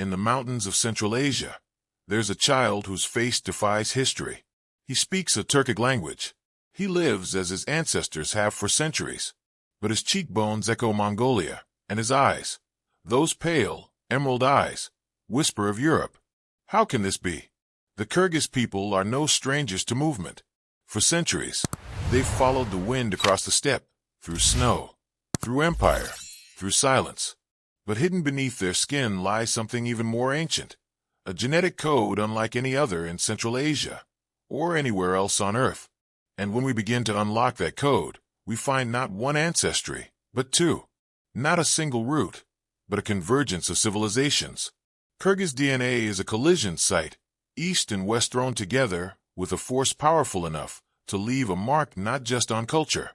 In the mountains of Central Asia, there's a child whose face defies history. He speaks a Turkic language. He lives as his ancestors have for centuries. But his cheekbones echo Mongolia, and his eyes, those pale, emerald eyes, whisper of Europe. How can this be? The Kyrgyz people are no strangers to movement. For centuries, they've followed the wind across the steppe, through snow, through empire, through silence. But hidden beneath their skin lies something even more ancient, a genetic code unlike any other in Central Asia, or anywhere else on Earth. And when we begin to unlock that code, we find not one ancestry, but two. Not a single root, but a convergence of civilizations. Kyrgyz DNA is a collision site, East and West thrown together, with a force powerful enough to leave a mark not just on culture,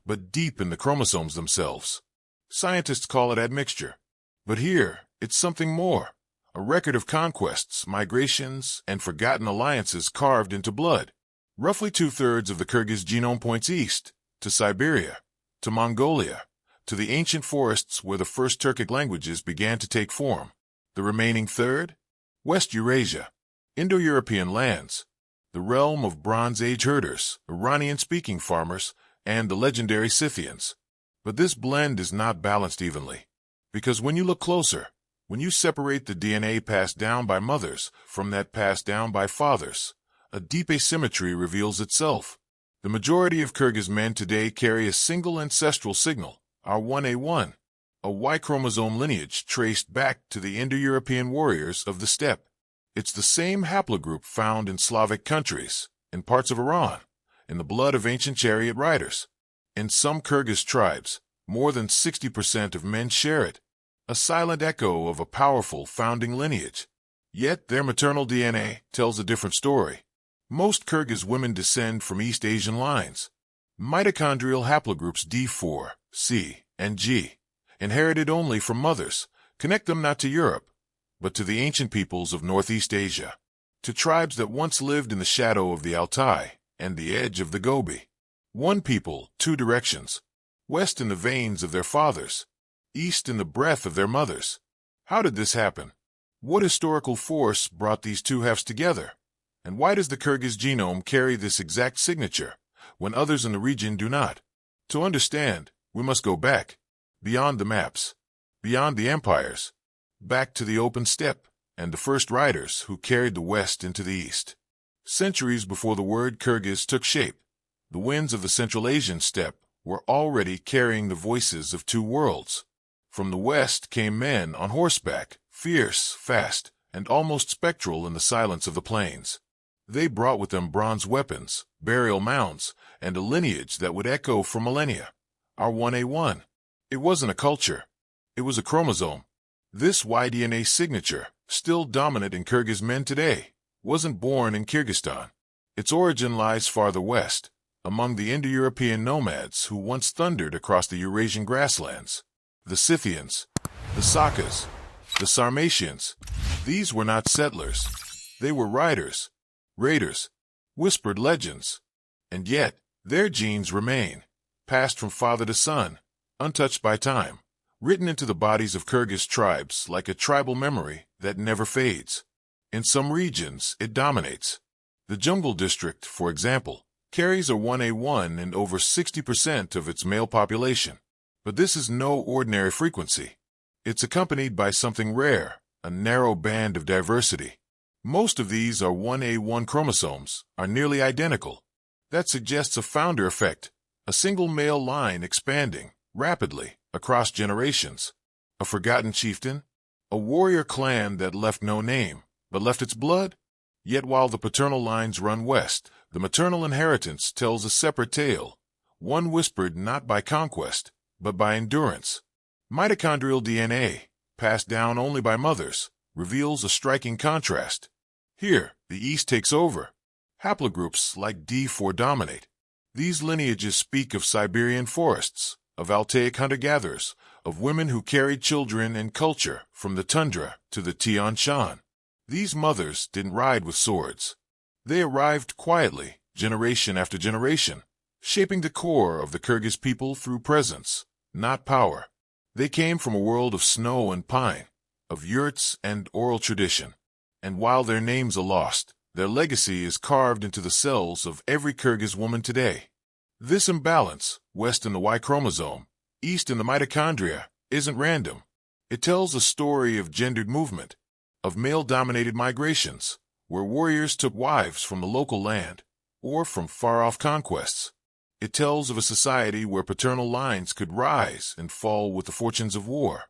but deep in the chromosomes themselves. Scientists call it admixture. But here, it's something more. A record of conquests, migrations, and forgotten alliances carved into blood. Roughly 2/3 of the Kyrgyz genome points east, to Siberia, to Mongolia, to the ancient forests where the first Turkic languages began to take form. The remaining third? West Eurasia, Indo-European lands, the realm of Bronze Age herders, Iranian-speaking farmers, and the legendary Scythians. But this blend is not balanced evenly. Because when you look closer, when you separate the DNA passed down by mothers from that passed down by fathers, a deep asymmetry reveals itself. The majority of Kyrgyz men today carry a single ancestral signal, R1A1, a Y chromosome lineage traced back to the Indo-European warriors of the steppe. It's the same haplogroup found in Slavic countries, in parts of Iran, in the blood of ancient chariot riders. In some Kyrgyz tribes, more than 60% of men share it, a silent echo of a powerful founding lineage. Yet their maternal DNA tells a different story. Most Kyrgyz women descend from East Asian lines. Mitochondrial haplogroups D4, C, and G, inherited only from mothers, connect them not to Europe, but to the ancient peoples of Northeast Asia, to tribes that once lived in the shadow of the Altai and the edge of the Gobi. One people, two directions. West in the veins of their fathers, east in the breath of their mothers. How did this happen? What historical force brought these two halves together? And why does the Kyrgyz genome carry this exact signature, when others in the region do not? To understand, we must go back, beyond the maps, beyond the empires, back to the open steppe and the first riders who carried the West into the East. Centuries before the word Kyrgyz took shape, the winds of the Central Asian steppe were already carrying the voices of two worlds. From the West came men on horseback, fierce, fast, and almost spectral in the silence of the plains. They brought with them bronze weapons, burial mounds, and a lineage that would echo for millennia. R1A1. It wasn't a culture. It was a chromosome. This Y-DNA signature, still dominant in Kyrgyz men today, wasn't born in Kyrgyzstan. Its origin lies farther west, among the Indo-European nomads who once thundered across the Eurasian grasslands. The Scythians, the Sakas, the Sarmatians. These were not settlers. They were riders, raiders, whispered legends. And yet, their genes remain, passed from father to son, untouched by time, written into the bodies of Kyrgyz tribes like a tribal memory that never fades. In some regions, it dominates. The Jungle District, for example, carries a 1A1 in over 60% of its male population. But this is no ordinary frequency. It's accompanied by something rare, a narrow band of diversity. Most of these are 1A1 chromosomes, are nearly identical. That suggests a founder effect, a single male line expanding, rapidly, across generations. A forgotten chieftain? A warrior clan that left no name, but left its blood? Yet while the paternal lines run west, the maternal inheritance tells a separate tale, one whispered not by conquest, but by endurance. Mitochondrial DNA, passed down only by mothers, reveals a striking contrast. Here, the East takes over. Haplogroups like D4 dominate. These lineages speak of Siberian forests, of Altaic hunter-gatherers, of women who carried children and culture from the tundra to the Tian Shan. These mothers didn't ride with swords. They arrived quietly, generation after generation, shaping the core of the Kyrgyz people through presence, not power. They came from a world of snow and pine, of yurts and oral tradition. And while their names are lost, their legacy is carved into the cells of every Kyrgyz woman today. This imbalance, west in the Y chromosome, east in the mitochondria, isn't random. It tells a story of gendered movement, of male-dominated migrations, where warriors took wives from the local land, or from far-off conquests. It tells of a society where paternal lines could rise and fall with the fortunes of war,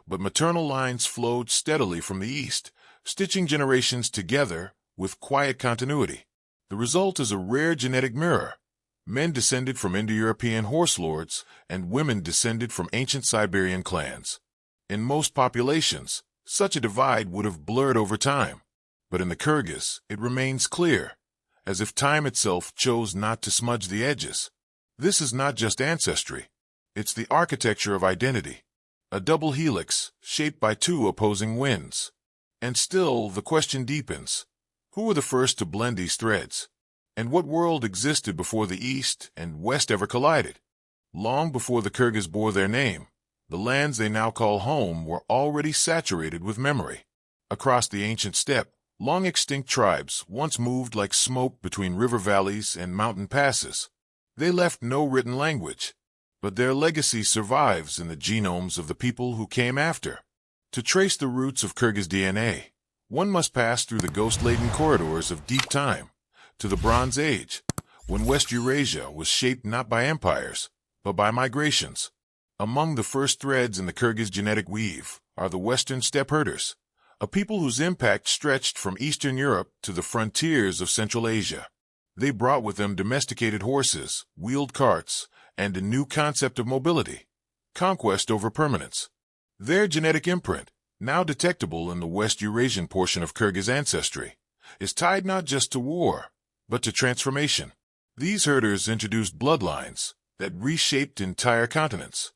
but maternal lines flowed steadily from the east, stitching generations together with quiet continuity. The result is a rare genetic mirror. Men descended from Indo-European horse lords, and women descended from ancient Siberian clans. In most populations, such a divide would have blurred over time, but in the Kyrgyz, it remains clear, as if time itself chose not to smudge the edges. This is not just ancestry. It's the architecture of identity, a double helix shaped by two opposing winds. And still, the question deepens. Who were the first to blend these threads? And what world existed before the East and West ever collided? Long before the Kyrgyz bore their name, the lands they now call home were already saturated with memory. Across the ancient steppe, long-extinct tribes once moved like smoke between river valleys and mountain passes. They left no written language, but their legacy survives in the genomes of the people who came after. To trace the roots of Kyrgyz DNA, one must pass through the ghost-laden corridors of deep time, to the Bronze Age, when West Eurasia was shaped not by empires, but by migrations. Among the first threads in the Kyrgyz genetic weave are the Western steppe herders, a people whose impact stretched from Eastern Europe to the frontiers of Central Asia. They brought with them domesticated horses, wheeled carts, and a new concept of mobility, conquest over permanence. Their genetic imprint, now detectable in the West Eurasian portion of Kyrgyz ancestry, is tied not just to war, but to transformation. These herders introduced bloodlines that reshaped entire continents.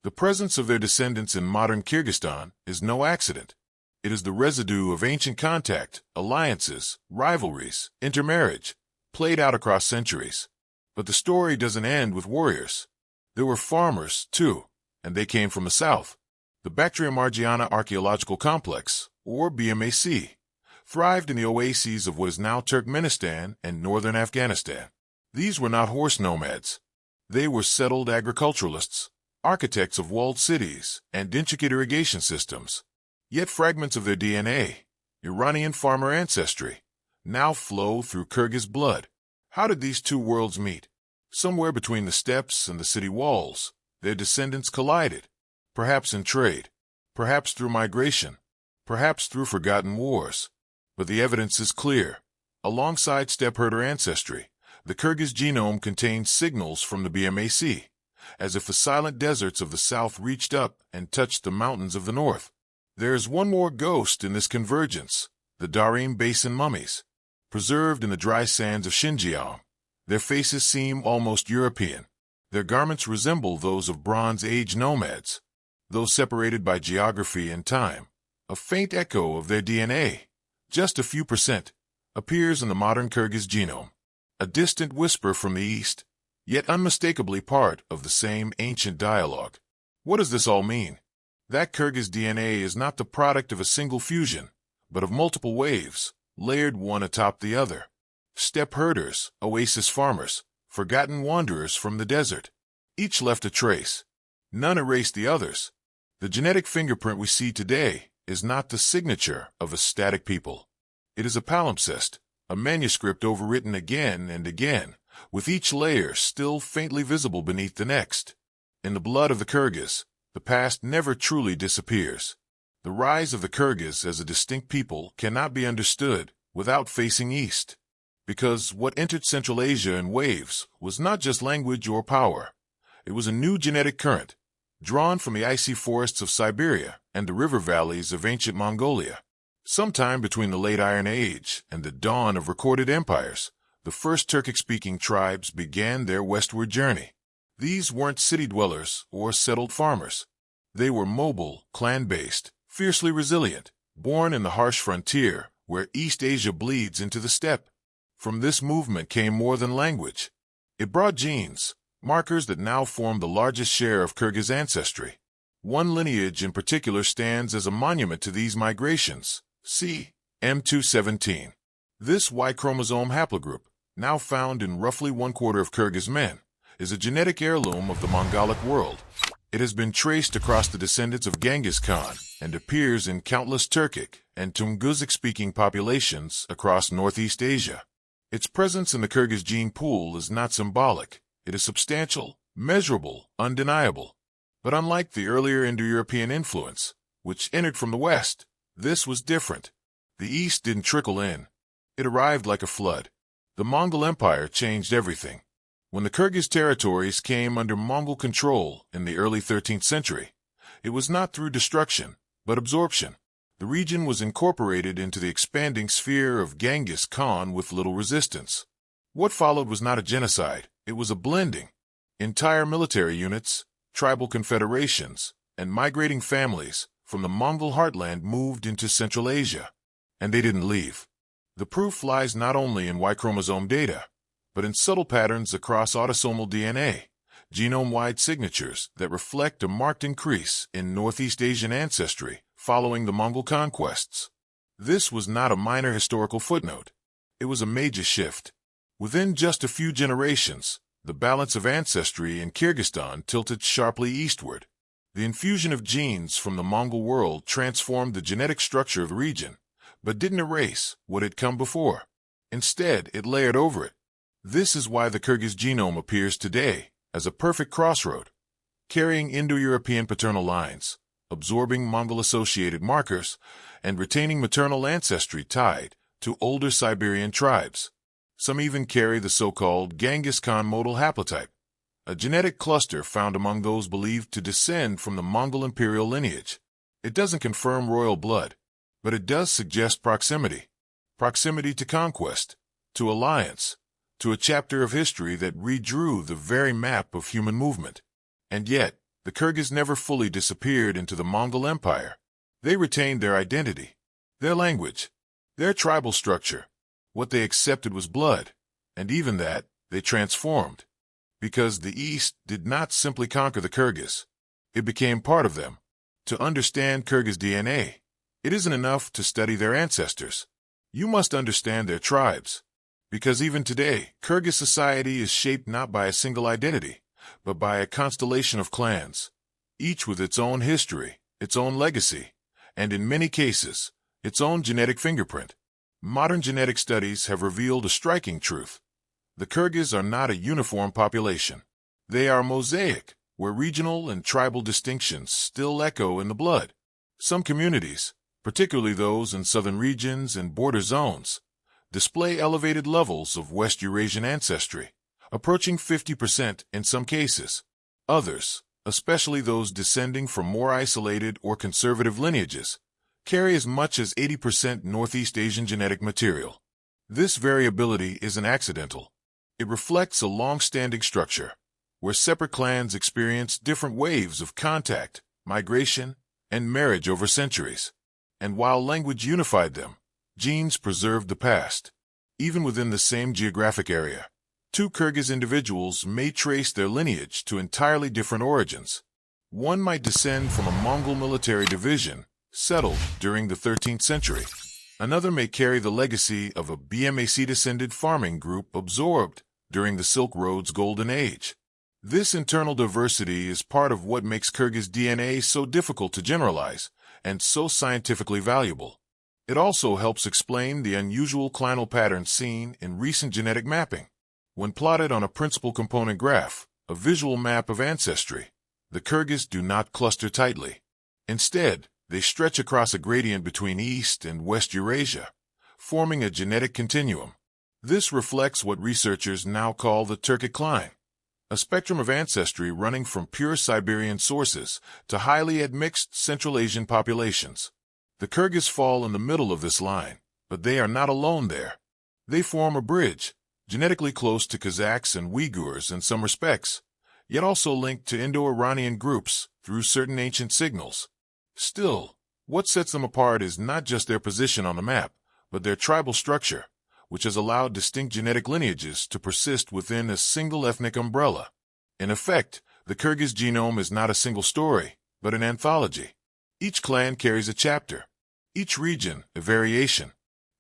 The presence of their descendants in modern Kyrgyzstan is no accident. It is the residue of ancient contact, alliances, rivalries, intermarriage, played out across centuries. But the story doesn't end with warriors. There were farmers, too, and they came from the south. The Bactrian-Margiana Archaeological Complex, or BMAC, thrived in the oases of what is now Turkmenistan and northern Afghanistan. These were not horse nomads. They were settled agriculturalists, architects of walled cities and intricate irrigation systems. Yet fragments of their DNA, Iranian farmer ancestry, now flow through Kyrgyz blood. How did these two worlds meet? Somewhere between the steppes and the city walls, their descendants collided, perhaps in trade, perhaps through migration, perhaps through forgotten wars. But the evidence is clear. Alongside steppe herder ancestry, the Kyrgyz genome contains signals from the BMAC, as if the silent deserts of the south reached up and touched the mountains of the north. There is one more ghost in this convergence, the Darim Basin mummies. Preserved in the dry sands of Xinjiang, their faces seem almost European. Their garments resemble those of Bronze Age nomads, though separated by geography and time. A faint echo of their DNA, just a few %, appears in the modern Kyrgyz genome. A distant whisper from the east, yet unmistakably part of the same ancient dialogue. What does this all mean? That Kyrgyz DNA is not the product of a single fusion, but of multiple waves, layered one atop the other. Steppe herders, oasis farmers, forgotten wanderers from the desert. Each left a trace. None erased the others. The genetic fingerprint we see today is not the signature of a static people. It is a palimpsest, a manuscript overwritten again and again, with each layer still faintly visible beneath the next. In the blood of the Kyrgyz, the past never truly disappears. The rise of the Kyrgyz as a distinct people cannot be understood without facing east, because what entered Central Asia in waves was not just language or power. It was a new genetic current, drawn from the icy forests of Siberia and the river valleys of ancient Mongolia. Sometime between the late Iron Age and the dawn of recorded empires, the first Turkic-speaking tribes began their westward journey. These weren't city dwellers or settled farmers. They were mobile, clan-based, fiercely resilient, born in the harsh frontier where East Asia bleeds into the steppe. From this movement came more than language. It brought genes, markers that now form the largest share of Kyrgyz ancestry. One lineage in particular stands as a monument to these migrations. See M217. This Y chromosome haplogroup, now found in roughly 1/4 of Kyrgyz men, is a genetic heirloom of the Mongolic world. It has been traced across the descendants of Genghis Khan and appears in countless Turkic and Tungusic-speaking populations across Northeast Asia. Its presence in the Kyrgyz gene pool is not symbolic. It is substantial, measurable, undeniable. But unlike the earlier Indo-European influence, which entered from the West, this was different. The East didn't trickle in. It arrived like a flood. The Mongol Empire changed everything. When the Kyrgyz territories came under Mongol control in the early 13th century, it was not through destruction, but absorption. The region was incorporated into the expanding sphere of Genghis Khan with little resistance. What followed was not a genocide, it was a blending. Entire military units, tribal confederations, and migrating families from the Mongol heartland moved into Central Asia. And they didn't leave. The proof lies not only in Y chromosome data, but in subtle patterns across autosomal DNA, genome-wide signatures that reflect a marked increase in Northeast Asian ancestry following the Mongol conquests. This was not a minor historical footnote. It was a major shift. Within just a few generations, the balance of ancestry in Kyrgyzstan tilted sharply eastward. The infusion of genes from the Mongol world transformed the genetic structure of the region, but didn't erase what had come before. Instead, it layered over it. This is why the Kyrgyz genome appears today as a perfect crossroad, carrying Indo-European paternal lines, absorbing Mongol-associated markers, and retaining maternal ancestry tied to older Siberian tribes. Some even carry the so-called Genghis Khan modal haplotype, a genetic cluster found among those believed to descend from the Mongol imperial lineage. It doesn't confirm royal blood, but it does suggest proximity. Proximity to conquest, to alliance, to a chapter of history that redrew the very map of human movement. And yet, the Kyrgyz never fully disappeared into the Mongol Empire. They retained their identity, their language, their tribal structure. What they accepted was blood, and even that, they transformed. Because the East did not simply conquer the Kyrgyz. It became part of them. To understand Kyrgyz DNA, it isn't enough to study their ancestors. You must understand their tribes. Because even today, Kyrgyz society is shaped not by a single identity, but by a constellation of clans, each with its own history, its own legacy, and in many cases, its own genetic fingerprint. Modern genetic studies have revealed a striking truth. The Kyrgyz are not a uniform population. They are a mosaic, where regional and tribal distinctions still echo in the blood. Some communities, particularly those in southern regions and border zones, display elevated levels of West Eurasian ancestry, approaching 50% in some cases. Others, especially those descending from more isolated or conservative lineages, carry as much as 80% Northeast Asian genetic material. This variability isn't accidental. It reflects a long-standing structure, where separate clans experience different waves of contact, migration, and marriage over centuries. And while language unified them, genes preserved the past. Even within the same geographic area, two Kyrgyz individuals may trace their lineage to entirely different origins. One might descend from a Mongol military division settled during the 13th century. Another may carry the legacy of a BMAC-descended farming group absorbed during the Silk Road's golden age. This internal diversity is part of what makes Kyrgyz DNA so difficult to generalize and so scientifically valuable. It also helps explain the unusual clinal patterns seen in recent genetic mapping. When plotted on a principal component graph, a visual map of ancestry, the Kyrgyz do not cluster tightly. Instead, they stretch across a gradient between East and West Eurasia, forming a genetic continuum. This reflects what researchers now call the Turkic line, a spectrum of ancestry running from pure Siberian sources to highly admixed Central Asian populations. The Kyrgyz fall in the middle of this line, but they are not alone there. They form a bridge, genetically close to Kazakhs and Uyghurs in some respects, yet also linked to Indo-Iranian groups through certain ancient signals. Still, what sets them apart is not just their position on the map, but their tribal structure, which has allowed distinct genetic lineages to persist within a single ethnic umbrella. In effect, the Kyrgyz genome is not a single story, but but an anthology. Each clan carries a chapter, each region a variation,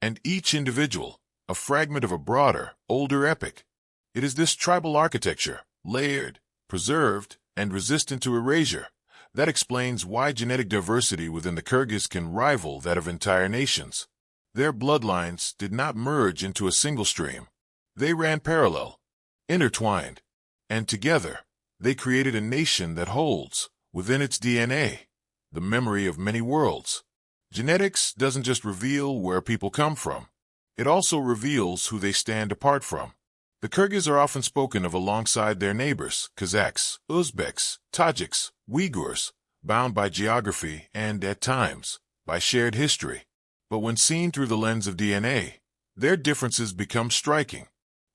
and each individual a fragment of a broader, older epic. It is this tribal architecture, layered, preserved, and resistant to erasure, that explains why genetic diversity within the Kyrgyz can rival that of entire nations. Their bloodlines did not merge into a single stream. They ran parallel, intertwined, and together they created a nation that holds, within its DNA, the memory of many worlds. Genetics doesn't just reveal where people come from. It also reveals who they stand apart from. The Kyrgyz are often spoken of alongside their neighbors, Kazakhs, Uzbeks, Tajiks, Uyghurs, bound by geography and, at times, by shared history. But when seen through the lens of DNA, their differences become striking.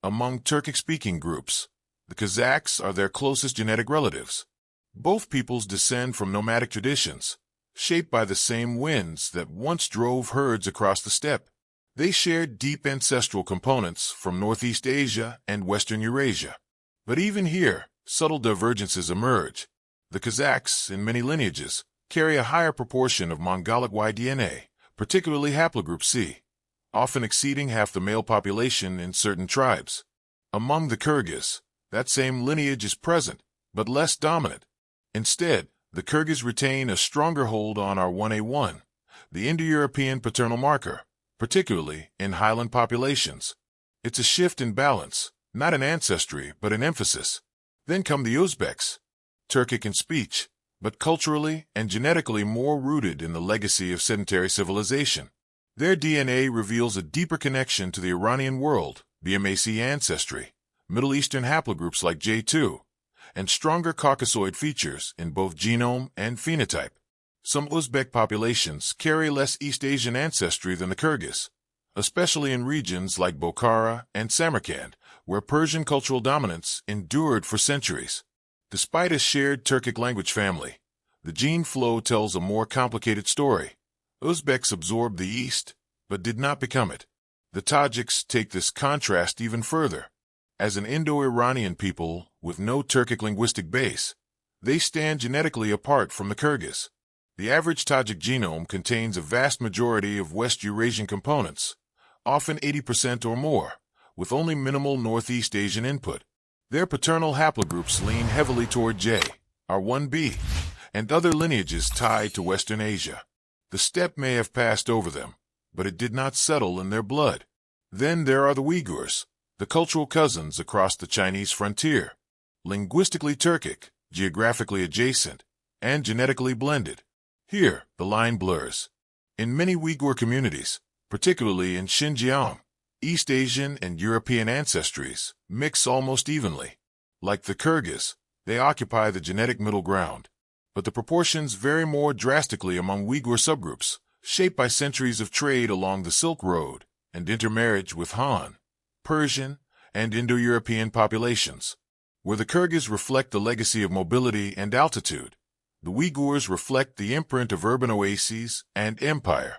Among Turkic-speaking groups, the Kazakhs are their closest genetic relatives. Both peoples descend from nomadic traditions, shaped by the same winds that once drove herds across the steppe. They shared deep ancestral components from Northeast Asia and Western Eurasia. But even here, subtle divergences emerge. The Kazakhs, in many lineages, carry a higher proportion of Mongolic Y DNA, particularly haplogroup C, often exceeding half the male population in certain tribes. Among the Kyrgyz, that same lineage is present, but less dominant. Instead, the Kyrgyz retain a stronger hold on our 1A1, the Indo-European paternal marker, particularly in highland populations. It's a shift in balance, not in ancestry, but in emphasis. Then come the Uzbeks, Turkic in speech, but culturally and genetically more rooted in the legacy of sedentary civilization. Their DNA reveals a deeper connection to the Iranian world, BMAC ancestry, Middle Eastern haplogroups like J2, and stronger Caucasoid features in both genome and phenotype. Some Uzbek populations carry less East Asian ancestry than the Kyrgyz, especially in regions like Bokhara and Samarkand, where Persian cultural dominance endured for centuries. Despite a shared Turkic language family, the gene flow tells a more complicated story. Uzbeks absorbed the East, but did not become it. The Tajiks take this contrast even further. As an Indo-Iranian people with no Turkic linguistic base, they stand genetically apart from the Kyrgyz. The average Tajik genome contains a vast majority of West Eurasian components, often 80% or more, with only minimal Northeast Asian input. Their paternal haplogroups lean heavily toward J, R1b, and other lineages tied to Western Asia. The steppe may have passed over them, but it did not settle in their blood. Then there are the Uyghurs, the cultural cousins across the Chinese frontier, linguistically Turkic, geographically adjacent, and genetically blended. Here, the line blurs. In many Uyghur communities, particularly in Xinjiang, East Asian and European ancestries mix almost evenly. Like the Kyrgyz, they occupy the genetic middle ground. But the proportions vary more drastically among Uyghur subgroups, shaped by centuries of trade along the Silk Road and intermarriage with Han, Persian, and Indo-European populations. Where the Kyrgyz reflect the legacy of mobility and altitude, the Uyghurs reflect the imprint of urban oases and empire.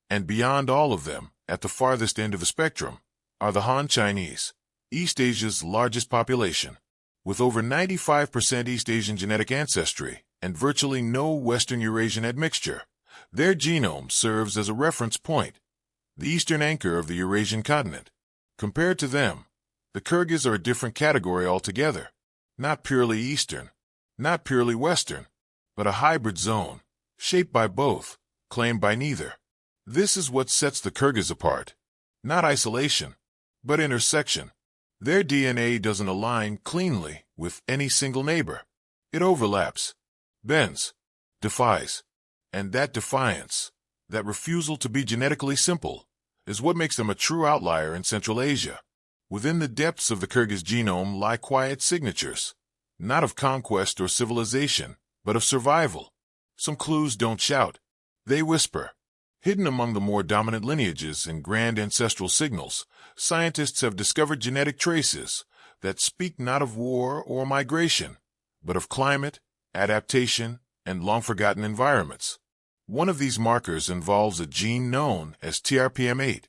And beyond all of them, at the farthest end of the spectrum, are the Han Chinese, East Asia's largest population. With over 95% East Asian genetic ancestry and virtually no Western Eurasian admixture, their genome serves as a reference point, the eastern anchor of the Eurasian continent. Compared to them, the Kyrgyz are a different category altogether, not purely Eastern, not purely Western, but a hybrid zone, shaped by both, claimed by neither. This is what sets the Kyrgyz apart. Not isolation, but intersection. Their DNA doesn't align cleanly with any single neighbor. It overlaps, bends, defies. And that defiance, that refusal to be genetically simple, is what makes them a true outlier in Central Asia. Within the depths of the Kyrgyz genome lie quiet signatures, not of conquest or civilization, but of survival. Some clues don't shout, they whisper. Hidden among the more dominant lineages and grand ancestral signals, scientists have discovered genetic traces that speak not of war or migration, but of climate, adaptation, and long-forgotten environments. One of these markers involves a gene known as TRPM8.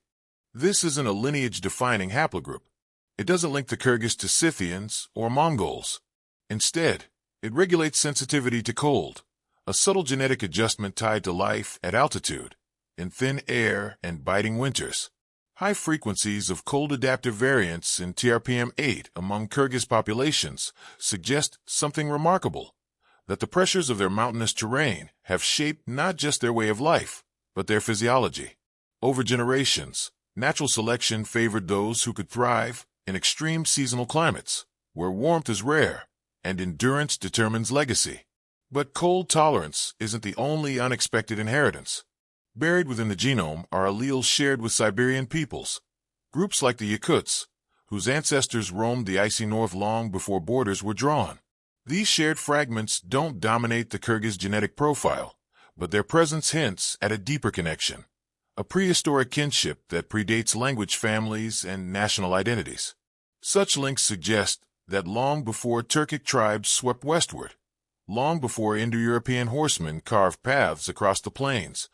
This isn't a lineage-defining haplogroup. It doesn't link the Kyrgyz to Scythians or Mongols. Instead, it regulates sensitivity to cold, a subtle genetic adjustment tied to life at altitude, in thin air and biting winters. High frequencies of cold adaptive variants in TRPM8 among Kyrgyz populations suggest something remarkable, that the pressures of their mountainous terrain have shaped not just their way of life, but their physiology. Over generations, natural selection favored those who could thrive in extreme seasonal climates, where warmth is rare and endurance determines legacy. But cold tolerance isn't the only unexpected inheritance. Buried within the genome are alleles shared with Siberian peoples, groups like the Yakuts, whose ancestors roamed the icy north long before borders were drawn. These shared fragments don't dominate the Kyrgyz genetic profile, but their presence hints at a deeper connection, a prehistoric kinship that predates language families and national identities. Such links suggest that long before Turkic tribes swept westward, long before Indo-European horsemen carved paths across the plains,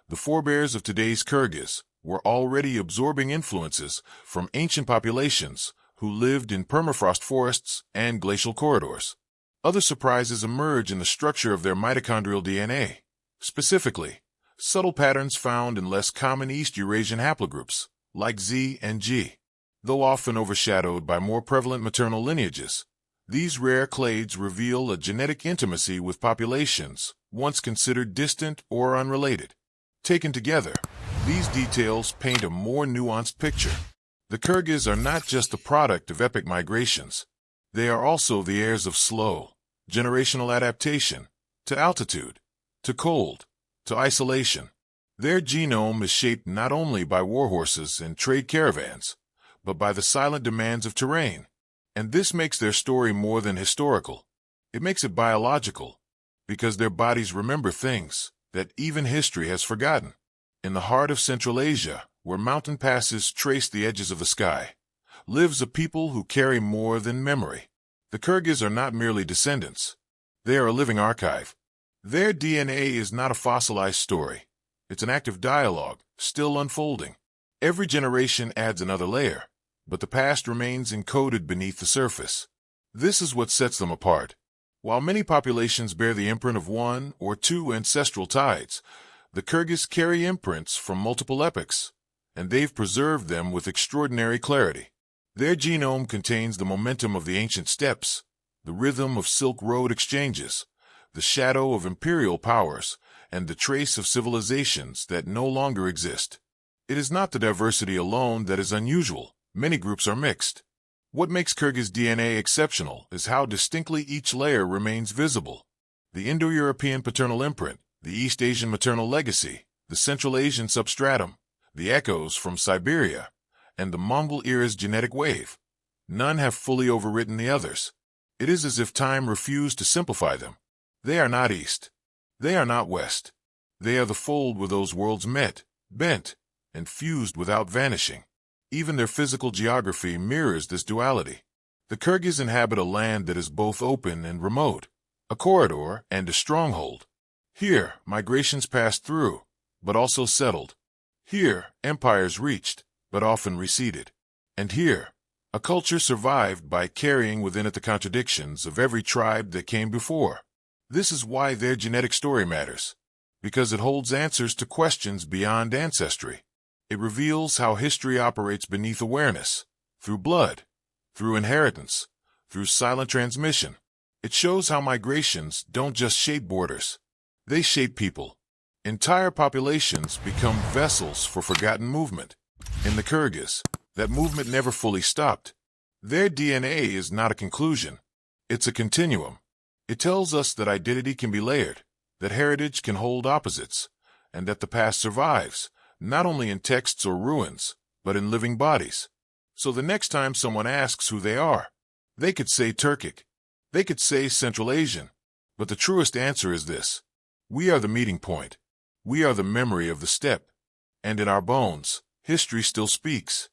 the forebears of today's Kyrgyz were already absorbing influences from ancient populations who lived in permafrost forests and glacial corridors. Other surprises emerge in the structure of their mitochondrial DNA, specifically, subtle patterns found in less common East Eurasian haplogroups, like Z and G. Though often overshadowed by more prevalent maternal lineages, these rare clades reveal a genetic intimacy with populations once considered distant or unrelated. Taken together, these details paint a more nuanced picture. The Kyrgyz are not just the product of epic migrations. They are also the heirs of slow, generational adaptation to altitude, to cold, to isolation. Their genome is shaped not only by warhorses and trade caravans, but by the silent demands of terrain. And this makes their story more than historical. It makes it biological, because their bodies remember things that even history has forgotten. In the heart of Central Asia, where mountain passes trace the edges of the sky, lives a people who carry more than memory. The Kyrgyz are not merely descendants. They are a living archive. Their DNA is not a fossilized story. It's an active dialogue, still unfolding. Every generation adds another layer, but the past remains encoded beneath the surface. This is what sets them apart. While many populations bear the imprint of one or two ancestral tides, the Kyrgyz carry imprints from multiple epochs, and they've preserved them with extraordinary clarity. Their genome contains the momentum of the ancient steppes, the rhythm of Silk Road exchanges, the shadow of imperial powers, and the trace of civilizations that no longer exist. It is not the diversity alone that is unusual. Many groups are mixed. What makes Kyrgyz DNA exceptional is how distinctly each layer remains visible. The Indo-European paternal imprint, the East Asian maternal legacy, the Central Asian substratum, the echoes from Siberia, and the Mongol era's genetic wave. None have fully overwritten the others. It is as if time refused to simplify them. They are not East. They are not West. They are the fold where those worlds met, bent, and fused without vanishing. Even their physical geography mirrors this duality. The Kyrgyz inhabit a land that is both open and remote, a corridor and a stronghold. Here, migrations passed through, but also settled. Here, empires reached, but often receded. And here, a culture survived by carrying within it the contradictions of every tribe that came before. This is why their genetic story matters, because it holds answers to questions beyond ancestry. It reveals how history operates beneath awareness, through blood, through inheritance, through silent transmission. It shows how migrations don't just shape borders. They shape people. Entire populations become vessels for forgotten movement. In the Kyrgyz, that movement never fully stopped. Their DNA is not a conclusion. It's a continuum. It tells us that identity can be layered, that heritage can hold opposites, and that the past survives, not only in texts or ruins, but in living bodies. So the next time someone asks who they are, they could say Turkic. They could say Central Asian. But the truest answer is this. We are the meeting point. We are the memory of the steppe. And in our bones, history still speaks.